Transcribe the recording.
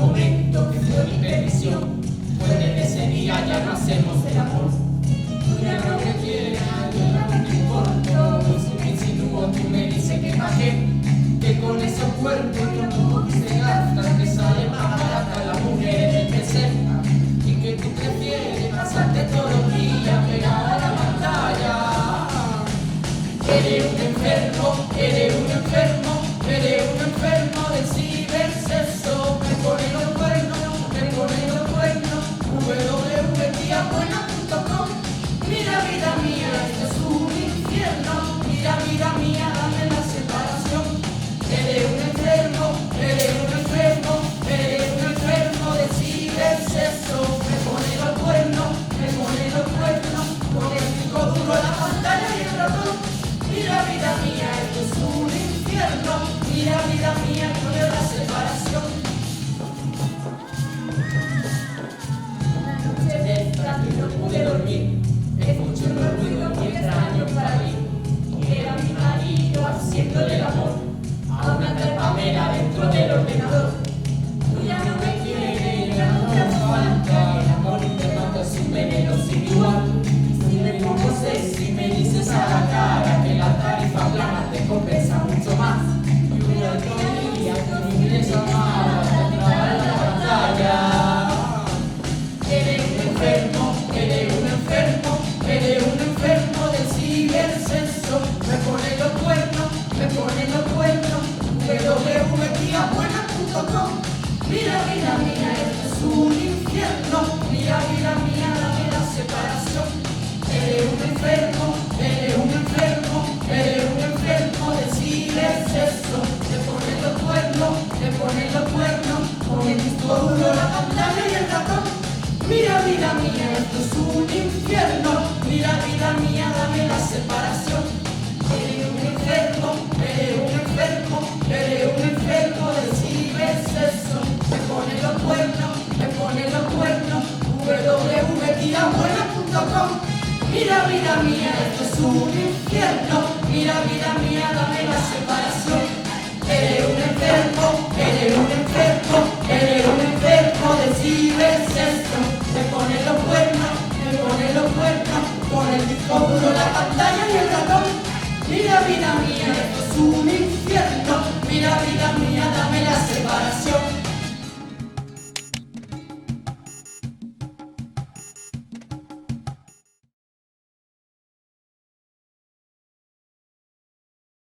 momento que fue mi perdición, pues desde ese día ya no hacemos el amor. Tú ya no me quieres, yo no te importo, si me insinúo tú me dices que pa' qué, que con esos cuerpos no se gastan, que sale más barata la mujer en el presenta, y que tú prefieres pasarte todos los días pegada a la pantalla. Eres un enfermo, eres un enfermo, eres un enfermo del cibersexo. Me ponen los cuernos, me ponen los cuernos. www.buena.com. Mira vida mía, esto es un infierno. Mira vida mía, dame la separación. Eres un enfermo, eres un enfermo, eres un enfermo del cibersexo. Me ponen los cuernos, me ponen los cuernos. Con el disco duro, la pantalla y el ratón. Mira vida mía, esto es un infierno. Mira vida mía, con la separación. Una noche de extraño no pude dormir. Escuché unos ruidos muy extraños para mí. Era mi marido haciéndole el amor a una tal Pamela dentro del ordenador. Tú ya no me quieres, ya no te falta. El amor te mata sin veneno, sin igual. Si me pongo sexy, me dices a la cara que la tarifa plana te compensa mucho más. Y una autonomía con mi inglés amada te traba en la pantalla. Eres un enfermo, eres un enfermo, eres un enfermo del cibersexo. Me ponen los cuernos, me ponen los cuernos. www.buena.com. Mira vida mía, esto es un infierno. Mira vida mía, dame la separación. Eres un enfermo, eres un enfermo, eres un enfermo del cibersexo. Te ponen los cuernos, te ponen los cuernos. Con el disco duro, la pantalla y el ratón. Mira vida mía, esto es un infierno. Mira vida mía, dame la separación. Eres un enfermo, eres un enfermo, eres un enfermo del cibersexo. Te ponen los cuernos, te ponen los cuernos. www.buena.com. Mira vida mía, esto es un infierno. Mira vida mía, dame la separación. Eres un enfermo, eres un enfermo, eres un enfermo del cibersexo. Te ponen los cuernos, te ponen los cuernos. Con el disco duro, la pantalla y el ratón. Mira vida mía, esto es un infierno. Mira vida mía.